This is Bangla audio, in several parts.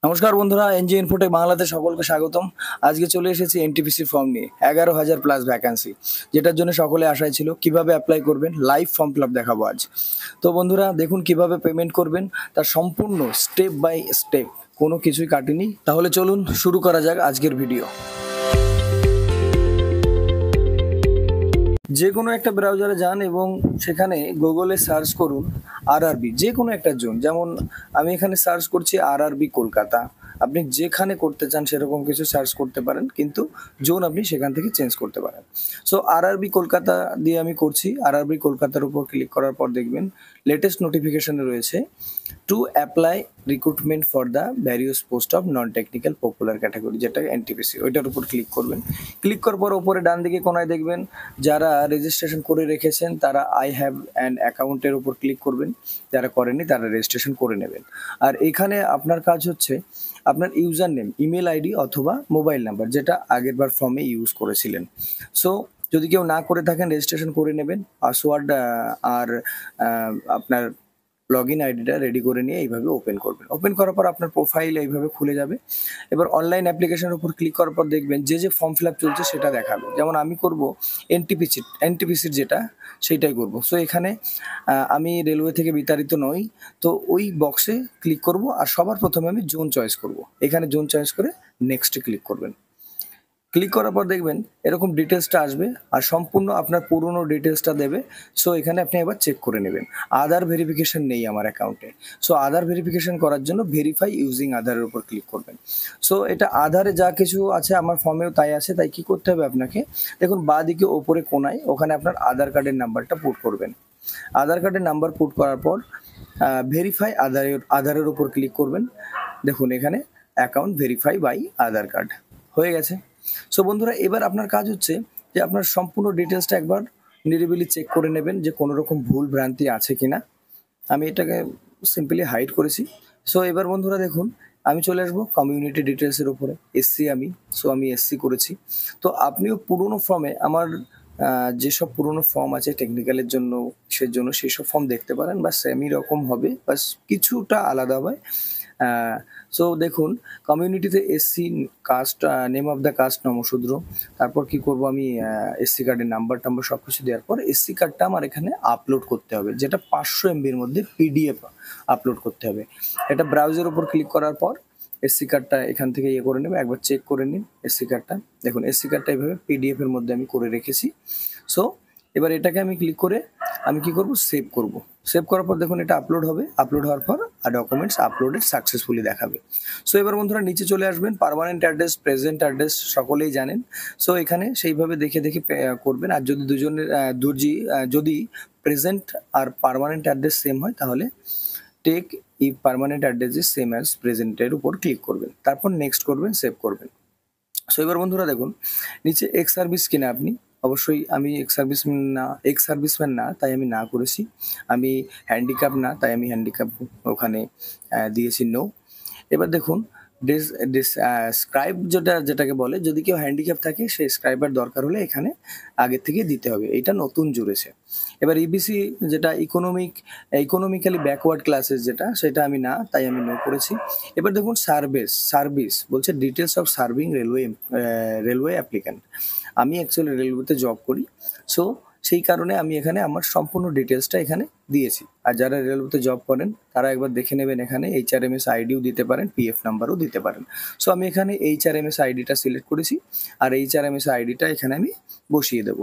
নমস্কার বন্ধুরা, এনজি ইনফোটেক বাংলাতে সকলকে স্বাগতম। আজকে চলে এসেছি এনটিপিসি ফর্ম নিয়ে 11,000 প্লাস ভ্যাকান্সি, যেটার জন্য সকলে আশায় ছিল। কিভাবে অ্যাপ্লাই করবেন, লাইভ ফর্ম ফিল আপ দেখাবো আজ। তো বন্ধুরা দেখুন কিভাবে পেমেন্ট করবেন, তার সম্পূর্ণ স্টেপ বাই স্টেপ, কোনো কিছুই কাটেনি। তাহলে চলুন শুরু করা যাক আজকের ভিডিও। যে কোনো একটা ব্রাউজারে যান এবং সেখানে গুগলে সার্চ করুন আরআরবি, যে কোনো একটা জোন। যেমন আমি এখানে সার্চ করছি আরআরবি কলকাতা। আপনি যেখানে করতে চান সেরকম কিছু সার্চ করতে পারেন, কিন্তু জোন আপনি সেখান থেকে চেঞ্জ করতে পারেন। সো আরআরবি কলকাতা দিয়ে আমি করছি। আরআরবি কলকাতার উপর ক্লিক করার পর দেখবেন লেটেস্ট নোটিফিকেশনে রয়েছে to apply recruitment for the various post of non technical popular category, যেটা এনটিপিসি। ওইটার উপর ক্লিক করবেন। ক্লিক করার পর ওপরে ডান দিকে কোনায় দেখবেন যারা রেজিস্ট্রেশন করে রেখেছেন তারা আই হ্যাভ অ্যান অ্যাকাউন্টের উপর ক্লিক করবেন। যারা করেনি তারা রেজিস্ট্রেশন করে নেবেন। আর এখানে আপনার কাজ হচ্ছে আপনার ইউজার নেম, ইমেল আইডি অথবা মোবাইল নাম্বার, যেটা আগেরবার ফর্মে ইউজ করেছিলেন। সো যদি কেউ না করে থাকেন রেজিস্ট্রেশন করে নেবেন। পাসওয়ার্ড আর আপনার লগ ইন আইডিটা রেডি করে নিয়ে এইভাবে ওপেন করবেন। ওপেন করার পর আপনার প্রোফাইল এইভাবে খুলে যাবে। এবার অনলাইন অ্যাপ্লিকেশনের উপর ক্লিক করার পর দেখবেন যে যে ফর্ম ফিল আপ চলছে সেটা দেখাবে। যেমন আমি করব এনটিপিসির যেটা, সেইটাই করব। সো এখানে আমি রেলওয়ে থেকে বিতাড়িত নই, তো ওই বক্সে ক্লিক করব। আর সবার প্রথমে আমি জোন চয়েস করব। এখানে জোন চয়েস করে নেক্সটে ক্লিক করবেন। ক্লিক করার পর দেখবেন এরকম ডিটেলসটা আসবে আর সম্পূর্ণ আপনার পুরনো ডিটেলসটা দেবে। সো এখানে আপনি এবার চেক করে নেবেন। আধার ভেরিফিকেশন নেই আমার অ্যাকাউন্টে। সো আধার ভেরিফিকেশন করার জন্য ভেরিফাই ইউজিং আধারের উপর ক্লিক করবেন। সো এটা আধারে যা কিছু আছে আমার ফর্মেও তাই আছে। তাই কি করতে হবে আপনাকে, দেখুন বাঁদিকে ওপরে কোনায় ওখানে আপনার আধার কার্ডের নাম্বারটা পুট করবেন। আধার কার্ডের নাম্বার পুট করার পর ভেরিফাই আধারের উপর ক্লিক করবেন। দেখুন এখানে account verify by Aadhaar card হয়ে গেছে। সো বন্ধুরা এবার আপনার কাজ হচ্ছে যে আপনার সম্পূর্ণ ডিটেলসটা একবার নিরিবিলি চেক করে নেবেন যে কোনো রকম ভুল ভ্রান্তি আছে কিনা। আমি এটাকে সিম্পলি হাইড করেছি। সো এবার বন্ধুরা দেখুন আমি চলে আসবো কমিউনিটি ডিটেলসের উপরে। এসসি আমি, সো আমি এসসি করেছি। তো আপনিও পুরনো ফর্মে আমার যেসব পুরনো ফর্ম আছে টেকনিক্যালের জন্য জন্য সেই সব ফর্ম দেখতে পারেন, বা সেমই রকম হবে, বাস কিছুটা আলাদা হবে। সো দেখুন কমিউনিটিতে SC caste, name of the caste Namasudra. তারপর কি করব আমি এসসি কার্ডের নাম্বার টাম্বার সব কিছু দেওয়ার পর এসসি কার্ডটা আমার এখানে আপলোড করতে হবে, যেটা 500 MBর মধ্যে পিডিএফ আপলোড করতে হবে। এটা ব্রাউজার উপর ক্লিক করার পর এসসি কার্ডটা এখান থেকে ইয়ে করে নেবে। একবার চেক করে নিন এসসি কার্ডটা। দেখুন এসসি কার্ডটা এইভাবে পিডিএফ এর মধ্যে আমি করে রেখেছি। সো এবার এটাকে আমি ক্লিক করে আমি কি করব, সেভ করব। সেভ করার পর দেখুন এটা আপলোড হবে। আপলোড হওয়ার পর ডকুমেন্টস আপলোডেড সাকসেসফুলি দেখাবে। সো এবার বন্ধুরা নিচে চলে আসবেন। পার্মানেন্ট অ্যাড্রেস, প্রেজেন্ট অ্যাড্রেস সকলেই জানেন। সো এখানে সেইভাবে দেখে দেখে করবেন। আর যদি যদি প্রেজেন্ট আর পার্মানেন্ট অ্যাড্রেস সেম হয় তাহলে take if permanent address is same as প্রেজেন্টের উপর ক্লিক করবেন। তারপর নেক্সট করবেন, সেভ করবেন। সো এবার বন্ধুরা দেখুন নিচে এক্স সার্ভিস কিনা আপনি, অবশ্যই আমি এক্স সার্ভিসম্যান না, তাই আমি না করেছি। আমি হ্যান্ডিক্যাপ না, তাই আমি হ্যান্ডিক্যাপ ওখানে দিয়েছি নো। এবার দেখুন স্ক্রাইব যেটাকে বলে, যদি কেউ হ্যান্ডিক্যাপ থাকে সেই স্ক্রাইবার দরকার হলে এখানে আগের থেকে দিতে হবে। এটা নতুন জুড়েছে। এবার ইবিসি যেটা ইকোনমিক্যালি ব্যাকওয়ার্ড ক্লাসেস যেটা, সেটা আমি না, তাই আমি নো করেছি। এবার দেখুন সার্ভিস বলছে details of serving railway applicant. আমি অ্যাকচুয়ালি রেলওয়েতে জব করি। সো সেই কারণে আমি এখানে আমার সম্পূর্ণ ডিটেলসটা এখানে দিয়েছি। আর যারা রেলওয়েতে জব করেন তারা একবার দেখে নেবেন, এখানে এইচআরএমএস আইডিও দিতে পারেন, পিএফ নাম্বারও দিতে পারেন। সো আমি এখানে এইচআরএমএস আইডিটা সিলেক্ট করেছি আর এইচআরএমএস আইডিটা এখানে আমি বসিয়ে দেব।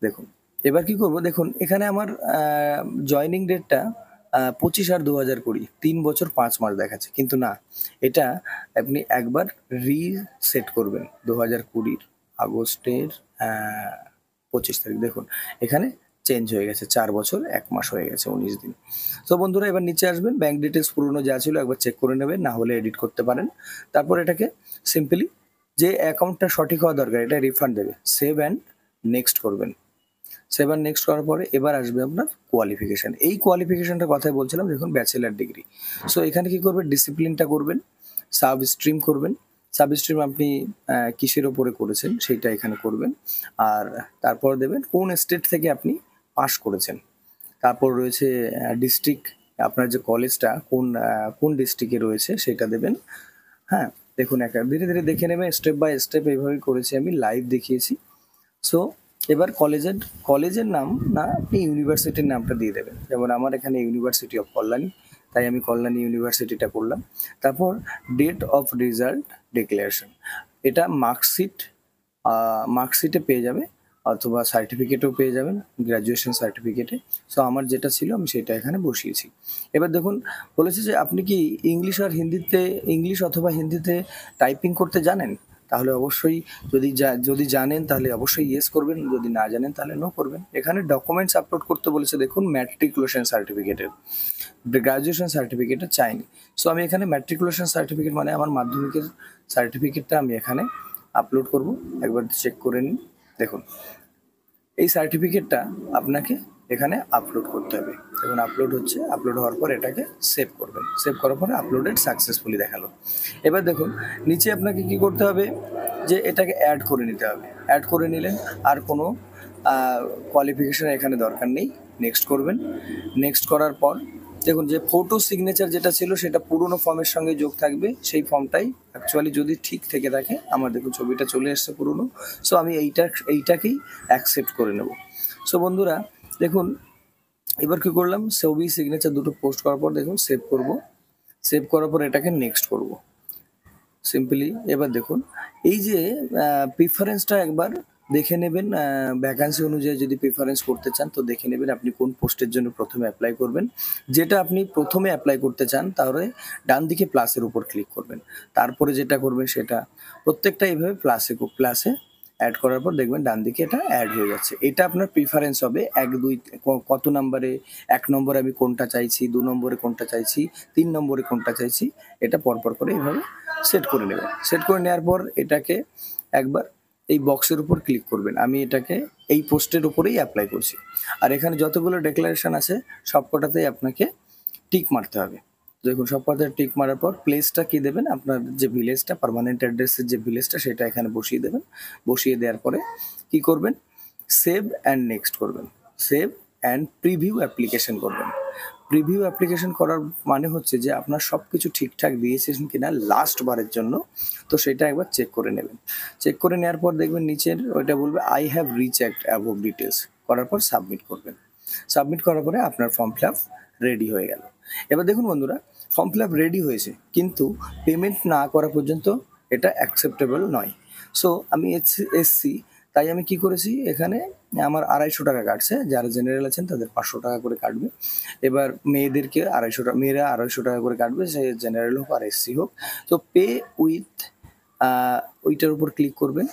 দেখুন এবার কি করব, দেখুন এখানে আমার জয়নিং ডেটটা 25/8/2020, 3 বছর 5 মাস দেখাচ্ছে, কিন্তু না, এটা আপনি একবার রিসেট করবেন। 2020 আগস্টের 25 তারিখ। দেখুন এখানে চেঞ্জ হয়ে গেছে, 4 বছর 1 মাস হয়ে গেছে, 19 দিন। তো বন্ধুরা এবার নিচে আসবেন, ব্যাংক ডিটেলস পুরনো যা ছিল একবার চেক করে নেবেন, না হলে এডিট করতে পারেন। তারপর এটাকে সিম্পলি যে অ্যাকাউন্টটা সঠিক হওয়া দরকার এটা রিফান্ড দেবে, সেভ অ্যান্ড নেক্সট করবেন। সেভ অ্যান্ড নেক্সট করার পরে এবার আসবে আপনার কোয়ালিফিকেশান। এই কোয়ালিফিকেশানটার কথাই বলছিলাম, দেখুন ব্যাচেলার ডিগ্রি। সো এখানে কি করবেন, ডিসিপ্লিনটা করবেন, সাব স্ট্রিম করবেন। সাব স্ট্রিম আপনি কিসের ওপরে করেছেন সেইটা এখানে করবেন। আর তারপর দেবেন কোন স্টেট থেকে আপনি পাস করেছেন। তারপর রয়েছে ডিস্ট্রিক্ট, আপনার যে কলেজটা কোন ডিস্ট্রিক্টে রয়েছে সেটা দেবেন। হ্যাঁ, দেখুন ধীরে ধীরে দেখে নেবেন, স্টেপ বাই স্টেপ এইভাবেই করেছি, আমি লাইভ দেখিয়েছি। সো এবার কলেজের নাম না, আপনি ইউনিভার্সিটির নামটা দিয়ে দেবেন। যেমন আমার এখানে ইউনিভার্সিটি অফ কল্যাণী, তাই আমি কল্যাণী ইউনিভার্সিটিটা করলাম। তারপর ডেট অফ রেজাল্ট ডিক্লারেশন, এটা মার্কশিটে পেয়ে যাবে, অথবা সার্টিফিকেটেও পেয়ে যাবেন, গ্র্যাজুয়েশন সার্টিফিকেটে। সো আমার যেটা ছিল আমি সেটা এখানে বসিয়েছি। এবার দেখুন বলেছে যে আপনি কি ইংলিশ অথবা হিন্দিতে টাইপিং করতে জানেন? তাহলে অবশ্যই যদি জানেন তাহলে অবশ্যই ইয়েস করবেন, যদি না জানেন তাহলে নো করবেন। এখানে ডকুমেন্টস আপলোড করতে বলেছে, দেখুন ম্যাট্রিকুলেশন সার্টিফিকেটের, গ্র্যাজুয়েশন সার্টিফিকেটটা চাইনি। সো আমি এখানে ম্যাট্রিকুলেশন সার্টিফিকেট মানে আমার মাধ্যমিকের সার্টিফিকেটটা আমি এখানে আপলোড করব। একবার চেক করে নিন। দেখুন এই সার্টিফিকেটটা আপনাকে এখানে আপলোড করতে হবে। দেখুন আপলোড হচ্ছে, আপলোড হওয়ার পর এটাকে সেভ করবেন। সেভ করার পরে আপলোডেড সাকসেসফুলি দেখালো। এবার দেখুন নিচে আপনাকে কি করতে হবে, যে এটাকে অ্যাড করে নিতে হবে। অ্যাড করে নিলেন, আর কোনো কোয়ালিফিকেশন এখানে দরকার নেই। নেক্সট করবেন। নেক্সট করার পর দেখুন যে ফটো সিগনেচার যেটা ছিল সেটা পুরনো ফর্মের সঙ্গে যোগ থাকবে, সেই ফর্মটাই অ্যাকচুয়ালি যদি ঠিক থেকে থাকে, আমার দেখুন ছবিটা চলে এসছে পুরনো। সো আমি এইটাকেই অ্যাকসেপ্ট করে নেব। সো বন্ধুরা দেখুন এবার কী করলাম, ছবি সিগনেচার দুটো পোস্ট করার পর দেখুন সেভ করব। সেভ করার পর এটাকে নেক্সট করব সিম্পলি। এবার দেখুন এই যে প্রিফারেন্সটা একবার দেখে নেবেন, ভ্যাকান্সি অনুযায়ী যদি প্রিফারেন্স করতে চান তো দেখে নেবেন আপনি কোন পোস্টের জন্য প্রথমে অ্যাপ্লাই করবেন। যেটা আপনি প্রথমে অ্যাপ্লাই করতে চান তাহলে ডান দিকে প্লাসের উপর ক্লিক করবেন। তারপরে যেটা করবেন সেটা প্রত্যেকটা এইভাবে প্লাসে অ্যাড করার পর দেখবেন ডান দিকে এটা অ্যাড হয়ে যাচ্ছে। এটা আপনার প্রিফারেন্স হবে 1 2 কত নম্বরে, 1 নম্বরে আমি কোনটা চাইছি, 2 নম্বরে কোনটা চাইছি, 3 নম্বরে কোনটা চাইছি, এটা পরপর করে এইভাবে সেট করে নেবেন। সেট করে নেওয়ার পর এটাকে একবার এই বক্সের উপর ক্লিক করবেন। আমি এটাকে এই পোস্টের উপরেই অ্যাপ্লাই করছি। আর এখানে যতগুলো ডিক্লারেশন আছে সবকটাতেই আপনাকে টিক মারতে হবে। দেখুন সবকটাতে টিক মারার পর প্লেসটা কি দেবেন, আপনার যে ভিলেজটা, পার্মানেন্ট অ্যাড্রেসের যে ভিলেজটা সেটা এখানে বসিয়ে দেবেন। বসিয়ে দেওয়ার পরে কি করবেন, সেভ অ্যান্ড নেক্সট করবেন। সেভ অ্যান্ড প্রিভিউ অ্যাপ্লিকেশন করবেন। প্রিভিউ অ্যাপ্লিকেশন করার মানে হচ্ছে যে আপনার সব কিছু ঠিকঠাক দিয়েছেন কিনা লাস্ট বারের জন্য, তো সেটা একবার চেক করে নেবেন। চেক করে নেওয়ার পর দেখবেন নিচের ওইটা বলবে আই হ্যাভ রিচেকড অ্যাবভ ডিটেলস, করার পর সাবমিট করবেন। সাবমিট করার পরে আপনার ফর্ম ফিল আপ রেডি হয়ে গেল। এবার দেখুন বন্ধুরা ফর্ম ফিল আপ রেডি হয়েছে, কিন্তু পেমেন্ট না করা পর্যন্ত এটা অ্যাকসেপ্টেবল নয়। সো আমি এসছি, তাই আমি কি করেছি, এখানে আমার 250 টাকা কাটছে, যারা জেনারেল আছেন তাদের 500 টাকা করে কাটবে। এবার মেয়েদেরকে মেয়েরা 250 টাকা করে কাটবে, সে জেনারেল হোক আর এসসি হোক। তো পে উইথ ওইটার উপর ক্লিক করবেন।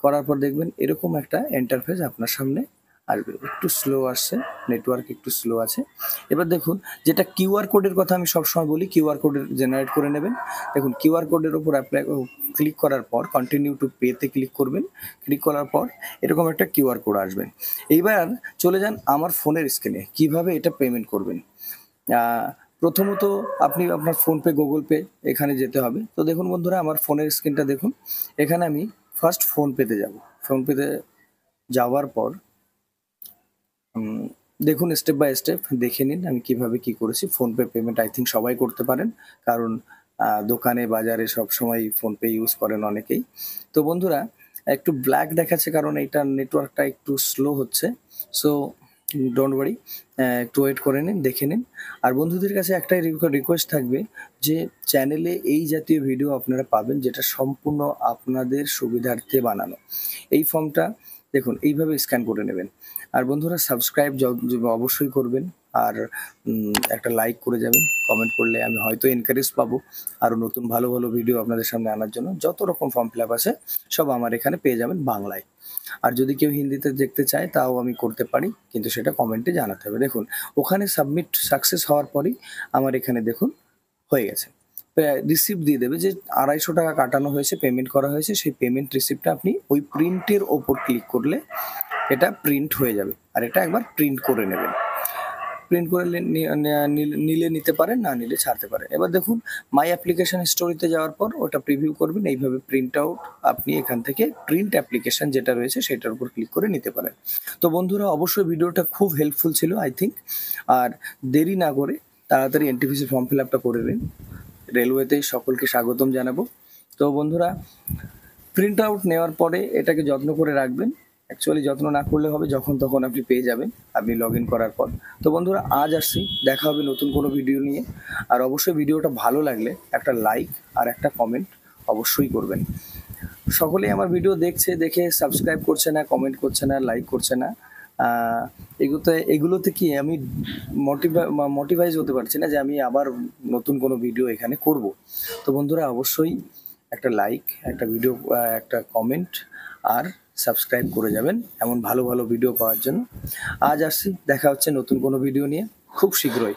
করার পর দেখবেন এরকম একটা ইন্টারফেস আপনার সামনে আসবে। একটু স্লো আসছে, নেটওয়ার্ক একটু স্লো আছে। এবার দেখুন যেটা কিউআর কোডের কথা আমি সবসময় বলি, কিউআর কোডের জেনারেট করে নেবেন। দেখুন কিউআর কোডের উপর ক্লিক করার পর কন্টিনিউ টু পেতে ক্লিক করবেন। ক্লিক করার পর এরকম একটা কিউআর কোড আসবে। এইবার চলে যান আমার ফোনের স্ক্রিনে, কিভাবে এটা পেমেন্ট করবেন। প্রথমত আপনি আপনার ফোনপে, গুগল পে এখানে যেতে হবে। তো দেখুন বন্ধুরা আমার ফোনের স্ক্রিনটা দেখুন, এখানে আমি ফার্স্ট ফোনপেতে যাব। ফোনপেতে যাওয়ার পর দেখুন স্টেপ বাই স্টেপ দেখে নিন আমি কিভাবে কি করেছি। ফোনপে পেমেন্ট আই থিঙ্ক সবাই করতে পারেন, কারণ দোকানে বাজারে সবসময় ফোনপে ইউজ করেন অনেকেই। তো বন্ধুরা একটু ব্ল্যাক দেখাচ্ছে কারণ এইটার নেটওয়ার্কটা একটু স্লো হচ্ছে। সো ডোন্ট ওয়ারি, একটু ওয়েট করে নিন, দেখে নিন। আর বন্ধুদের কাছে একটাই রিকোয়েস্ট থাকবে যে চ্যানেলে এই জাতীয় ভিডিও আপনারা পাবেন যেটা সম্পূর্ণ আপনাদের সুবিধার্থে বানানো। এই ফর্মটা দেখুন এইভাবে স্ক্যান করে নেবেন। আর বন্ধুরা সাবস্ক্রাইব অবশ্যই করবেন, আর একটা লাইক করে যাবেন। কমেন্ট করলে আমি হয়তো এনকারেজ পাবো আরও নতুন ভালো ভালো ভিডিও আপনাদের সামনে আনার জন্য। যত রকম ফর্ম ফিল আপ আছে সব আমার এখানে পেয়ে যাবেন বাংলায়। আর যদি কেউ হিন্দিতে দেখতে চায় তাও আমি করতে পারি, কিন্তু সেটা কমেন্টে জানাতে হবে। দেখুন ওখানে সাবমিট সাকসেস হওয়ার পরই আমার এখানে দেখুন হয়ে গেছে। রিসিপ্ট দিয়ে দেবে যে 250 টাকা কাটানো হয়েছে, পেমেন্ট করা হয়েছে। সেই পেমেন্ট রিসিপ্টটা আপনি ওই প্রিন্টের ওপর ক্লিক করলে এটা প্রিন্ট হয়ে যাবে। আর এটা একবার প্রিন্ট করে নেবেন। প্রিন্ট করে নিলে নিতে পারেন, না নিলে ছাড়তে পারেন। এবার দেখুন মাই অ্যাপ্লিকেশন স্টোরিতে যাওয়ার পর ওটা প্রিভিউ করবেন। এইভাবে প্রিন্ট আউট আপনি এখান থেকে প্রিন্ট অ্যাপ্লিকেশন যেটা রয়েছে সেটার উপর ক্লিক করে নিতে পারেন। তো বন্ধুরা অবশ্যই ভিডিওটা খুব হেল্পফুল ছিল আই থিঙ্ক। আর দেরি না করে তাড়াতাড়ি এনটিপিসি ফর্ম ফিল আপটা করে নিন। রেলওয়েতে সকলকে স্বাগতম জানাবো। তো বন্ধুরা, প্রিন্ট আউট নেওয়ার পরে এটাকে যত্ন করে রাখবেন। অ্যাকচুয়ালি যত্ন না করলে হবে, যখন তখন আপনি পেয়ে যাবেন আপনি লগ ইন করার পর। তো বন্ধুরা, আজ আসছি, দেখা হবে নতুন কোনো ভিডিও নিয়ে। আর অবশ্যই ভিডিওটা ভালো লাগলে একটা লাইক আর একটা কমেন্ট অবশ্যই করবেন। সকলেই আমার ভিডিও দেখছে, দেখে সাবস্ক্রাইব করছে না, কমেন্ট করছে না, লাইক করছে না। এগুলোতে কি আমি মোটিভাইজ হতে পারছি না যে আমি আবার নতুন কোনো ভিডিও এখানে করব। তো বন্ধুরা, অবশ্যই একটা লাইক, একটা ভিডিও, একটা কমেন্ট আর সাবস্ক্রাইব করে যাবেন এমন ভালো ভালো ভিডিও পাওয়ার জন্য। আজ আসছি, দেখা হচ্ছে নতুন কোনো ভিডিও নিয়ে খুব শীঘ্রই।